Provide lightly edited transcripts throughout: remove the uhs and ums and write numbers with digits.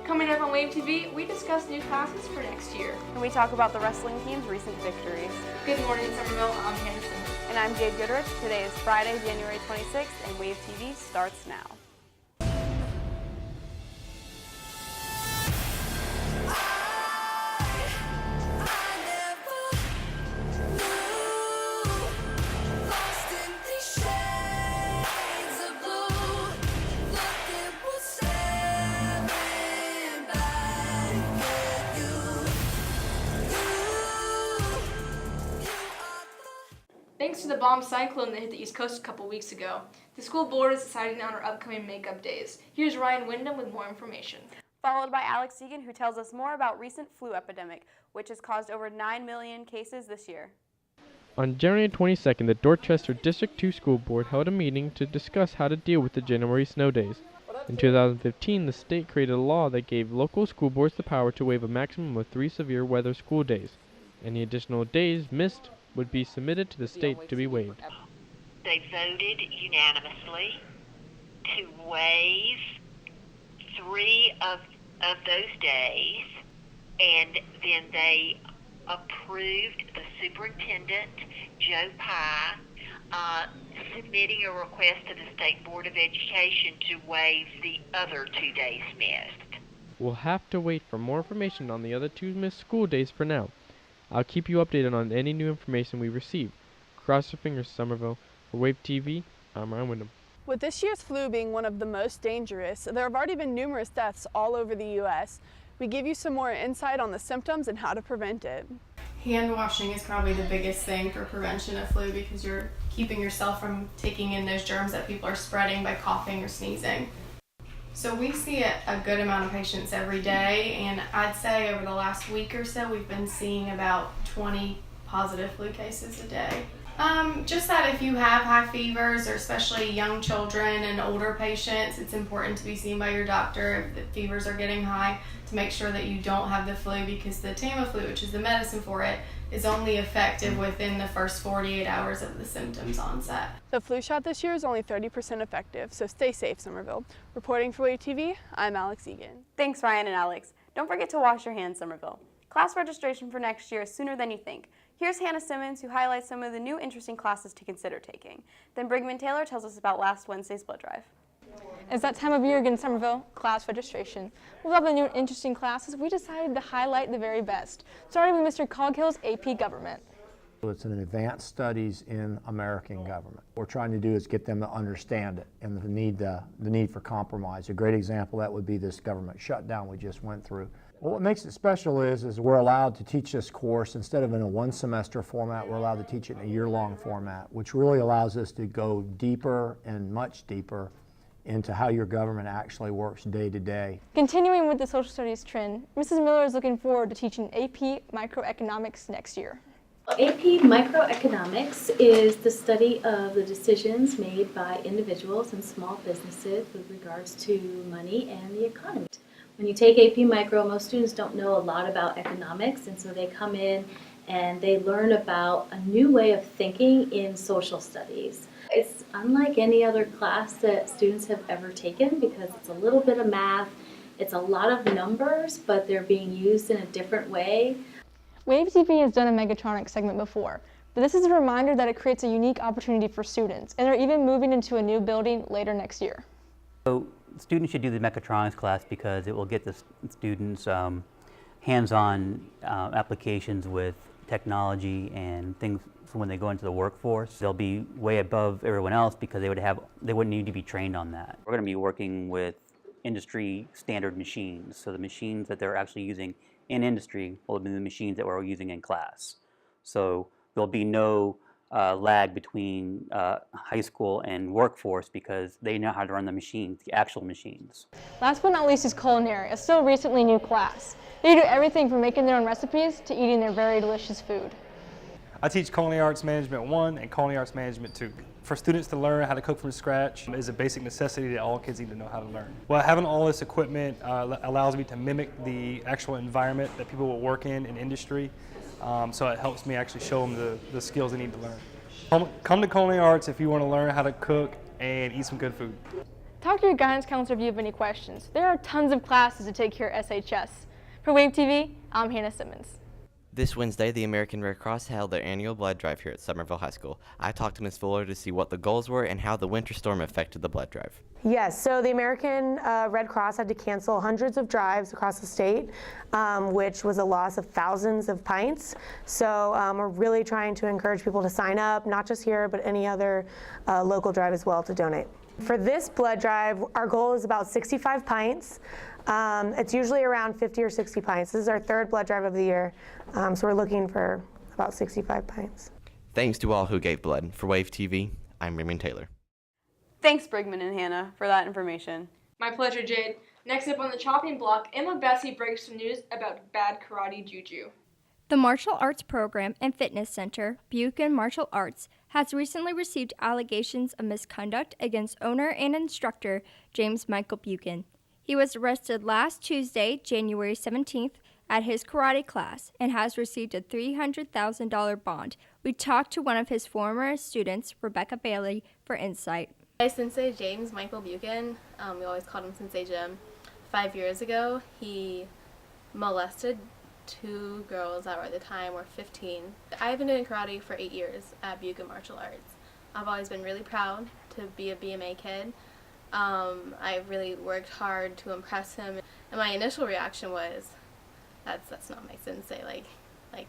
Coming up on Wave TV, we discuss new classes for next year. And we talk about the wrestling team's recent victories. Good morning, Somerville. I'm Hannah Simmons. And I'm Jade Goodrich. Today is Friday, January 26th, and Wave TV starts now. Thanks to the bomb cyclone that hit the East Coast a couple weeks ago, the school board is deciding on our upcoming makeup days. Here's Ryan Wyndham with more information. Followed by Alex Egan, who tells us more about recent flu epidemic, which has caused over 9 million cases this year. On January 22nd, the Dorchester District 2 School Board held a meeting to discuss how to deal with the January snow days. In 2015, the state created a law that gave local school boards the power to waive a maximum of 3 severe weather school days. Any additional days missed would be submitted to the state to be waived. They voted unanimously to waive 3 of those days, and then they approved the superintendent, Joe Pye, submitting a request to the State Board of Education to waive the other 2 days missed. We'll have to wait for more information on the other 2 missed school days for now. I'll keep you updated on any new information we receive. Cross your fingers, Somerville. For Wave TV, I'm Ryan Wyndham. With this year's flu being one of the most dangerous, there have already been numerous deaths all over the U.S. We give you some more insight on the symptoms and how to prevent it. Hand washing is probably the biggest thing for prevention of flu because you're keeping yourself from taking in those germs that people are spreading by coughing or sneezing. So we see a good amount of patients every day, and I'd say over the last week or so we've been seeing about 20 positive flu cases a day. Just that if you have high fevers, or especially young children and older patients, it's important to be seen by your doctor if the fevers are getting high to make sure that you don't have the flu, because the Tamiflu, which is the medicine for it, is only effective within the first 48 hours of the symptoms onset. The flu shot this year is only 30% effective, so stay safe, Somerville. Reporting for Wave TV, I'm Alex Egan. Thanks, Ryan and Alex. Don't forget to wash your hands, Somerville. Class registration for next year is sooner than you think. Here's Hannah Simmons, who highlights some of the new interesting classes to consider taking. Then Brigman Taylor tells us about last Wednesday's blood drive. It's that time of year again, Somerville, class registration. With all the new interesting classes, we decided to highlight the very best, starting with Mr. Coghill's AP Government. It's an advanced studies in American government. What we're trying to do is get them to understand it and the need for compromise. A great example of that would be this government shutdown we just went through. Well, what makes it special is we're allowed to teach this course instead of in a 1-semester format. We're allowed to teach it in a year-long format, which really allows us to go deeper and much deeper into how your government actually works day to day. Continuing with the social studies trend, Mrs. Miller is looking forward to teaching AP Microeconomics next year. AP Microeconomics is the study of the decisions made by individuals and small businesses with regards to money and the economy. When you take AP Micro, most students don't know a lot about economics, and so they come in and they learn about a new way of thinking in social studies. It's unlike any other class that students have ever taken because it's a little bit of math, it's a lot of numbers, but they're being used in a different way. Wave TV has done a Megatronics segment before, but this is a reminder that it creates a unique opportunity for students, and they're even moving into a new building later next year. So students should do the Mechatronics class because it will get the students hands-on applications with technology and things for when they go into the workforce. They'll be way above everyone else because they wouldn't need to be trained on that. We're going to be working with industry standard machines, so the machines that they're actually using in industry will be the machines that we're using in class. So there'll be no lag between high school and workforce because they know how to run the machines, the actual machines. Last but not least is culinary, a still recently new class. They do everything from making their own recipes to eating their very delicious food. I teach Culinary Arts Management 1 and Culinary Arts Management 2. For students to learn how to cook from scratch is a basic necessity that all kids need to know how to learn. Well, having all this equipment allows me to mimic the actual environment that people will work in industry. So it helps me actually show them the skills they need to learn. Come to Culinary Arts if you want to learn how to cook and eat some good food. Talk to your guidance counselor if you have any questions. There are tons of classes to take here at SHS. For Wave TV, I'm Hannah Simmons. This Wednesday, the American Red Cross held their annual blood drive here at Somerville High School. I talked to Ms. Fuller to see what the goals were and how the winter storm affected the blood drive. Yes, so the American Red Cross had to cancel hundreds of drives across the state, which was a loss of thousands of pints. So we're really trying to encourage people to sign up, not just here, but any other local drive as well to donate. For this blood drive, our goal is about 65 pints. It's usually around 50 or 60 pints. This is our third blood drive of the year, so we're looking for about 65 pints. Thanks to all who gave blood. For Wave TV, I'm Raymond Taylor. Thanks, Brigman and Hannah, for that information. My pleasure, Jade. Next up on the chopping block, Emma Bessie breaks some news about bad karate juju. The Martial Arts Program and Fitness Center, Buchan Martial Arts, has recently received allegations of misconduct against owner and instructor James Michael Buchan. He was arrested last Tuesday, January 17th, at his karate class and has received a $300,000 bond. We talked to one of his former students, Rebecca Bailey, for insight. My sensei, James Michael Buchan, we always called him Sensei Jim. 5 years ago, he molested 2 girls that were at the time were 15. I've been doing karate for 8 years at Buchan Martial Arts. I've always been really proud to be a BMA kid. I really worked hard to impress him, and my initial reaction was, that's not my sensei, like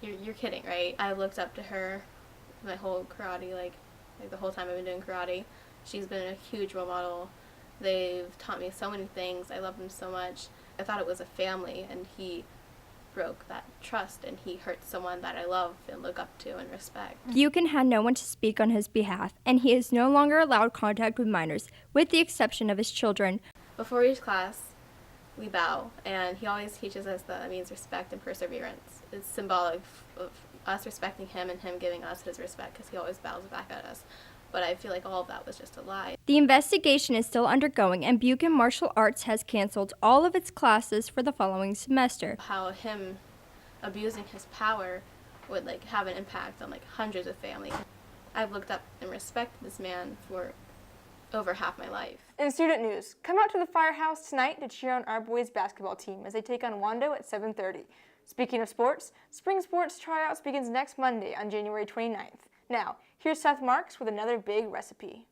you're kidding, right? I looked up to her my whole karate, like the whole time I've been doing karate. She's been a huge role model. They've taught me so many things. I love them so much. I thought it was a family, and he broke that trust, and he hurt someone that I love and look up to and respect. Buchan had no one to speak on his behalf, and he is no longer allowed contact with minors, with the exception of his children. Before each class, we bow, and he always teaches us that means respect and perseverance. It's symbolic of us respecting him and him giving us his respect, because he always bows back at us. But I feel like all of that was just a lie. The investigation is still undergoing, and Buchan Martial Arts has canceled all of its classes for the following semester. How him abusing his power would have an impact on hundreds of families. I've looked up and respected this man for over half my life. In student news, come out to the Firehouse tonight to cheer on our boys basketball team as they take on Wando at 7:30. Speaking of sports, spring sports tryouts begins next Monday on January 29th. Now, here's Seth Marks with another big recipe.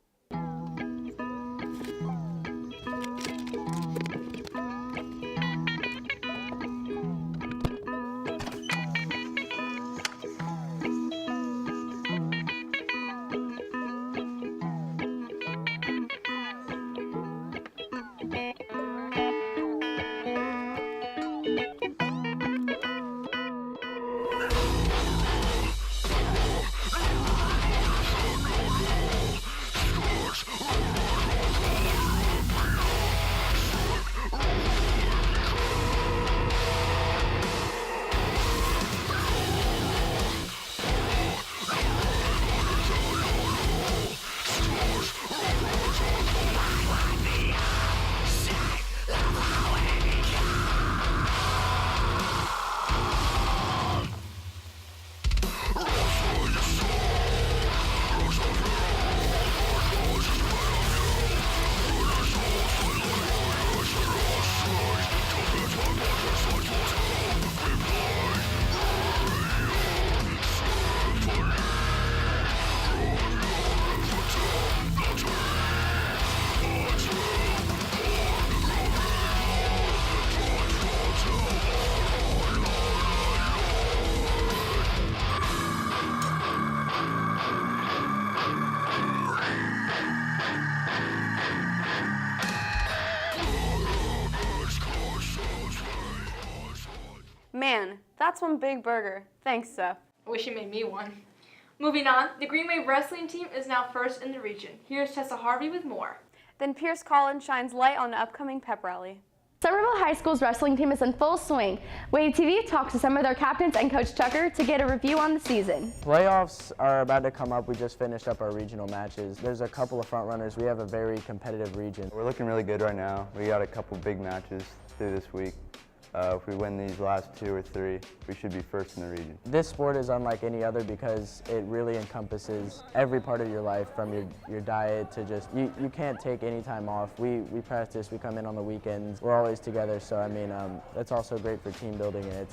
Man, that's one big burger. Thanks, Seth. I wish you made me one. Moving on, the Green Wave wrestling team is now first in the region. Here's Tessa Harvey with more. Then Pierce Collins shines light on the upcoming pep rally. Somerville High School's wrestling team is in full swing. Wave TV talks to some of their captains and Coach Tucker to get a review on the season. Playoffs are about to come up. We just finished up our regional matches. There's a couple of front runners. We have a very competitive region. We're looking really good right now. We got a couple big matches through this week. If we win these last 2 or 3, we should be first in the region. This sport is unlike any other because it really encompasses every part of your life, from your diet to just, you can't take any time off. We practice, we come in on the weekends, we're always together, so I mean, that's also great for team building, and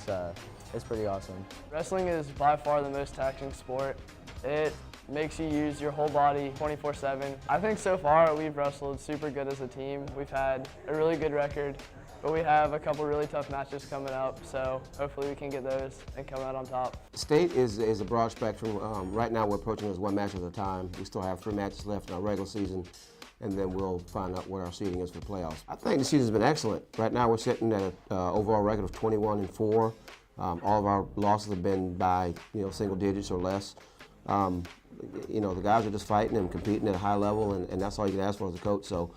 it's pretty awesome. Wrestling is by far the most taxing sport. It makes you use your whole body 24/7. I think so far we've wrestled super good as a team. We've had a really good record, but we have a couple really tough matches coming up, so hopefully we can get those and come out on top. State is a broad spectrum. Right now we're approaching as 1 match at a time. We still have 3 matches left in our regular season, and then we'll find out what our seeding is for playoffs. I think the season's been excellent. Right now we're sitting at an overall record of 21-4. All of our losses have been by single digits or less. The guys are just fighting and competing at a high level, and that's all you can ask for as a coach. So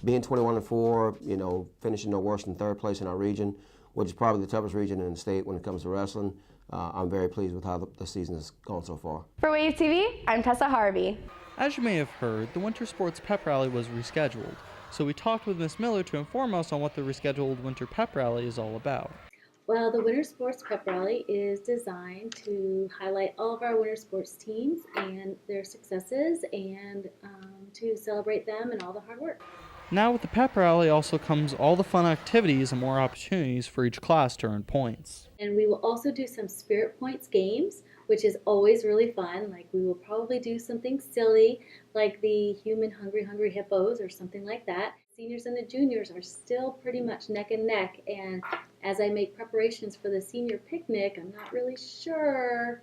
being 21-4, finishing no worse than 3rd place in our region, which is probably the toughest region in the state when it comes to wrestling, I'm very pleased with how the season has gone so far. For Wave TV, I'm Tessa Harvey. As you may have heard, the Winter Sports Pep Rally was rescheduled, so we talked with Ms. Miller to inform us on what the rescheduled Winter Pep Rally is all about. Well, the Winter Sports Pep Rally is designed to highlight all of our winter sports teams and their successes, and to celebrate them and all the hard work. Now with the Pep Rally also comes all the fun activities and more opportunities for each class to earn points. And we will also do some Spirit Points games, which is always really fun. Like, we will probably do something silly like the Human Hungry Hippos or something like that. Seniors and the juniors are still pretty much neck and neck, and as I make preparations for the senior picnic, I'm not really sure.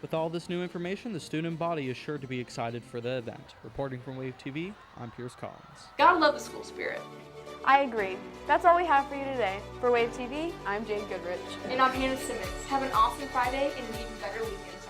With all this new information, the student body is sure to be excited for the event. Reporting from Wave TV, I'm Pierce Collins. Gotta love the school spirit. I agree. That's all we have for you today. For Wave TV, I'm Jade Goodrich. And I'm Hannah Simmons. Have an awesome Friday and an even better weekend.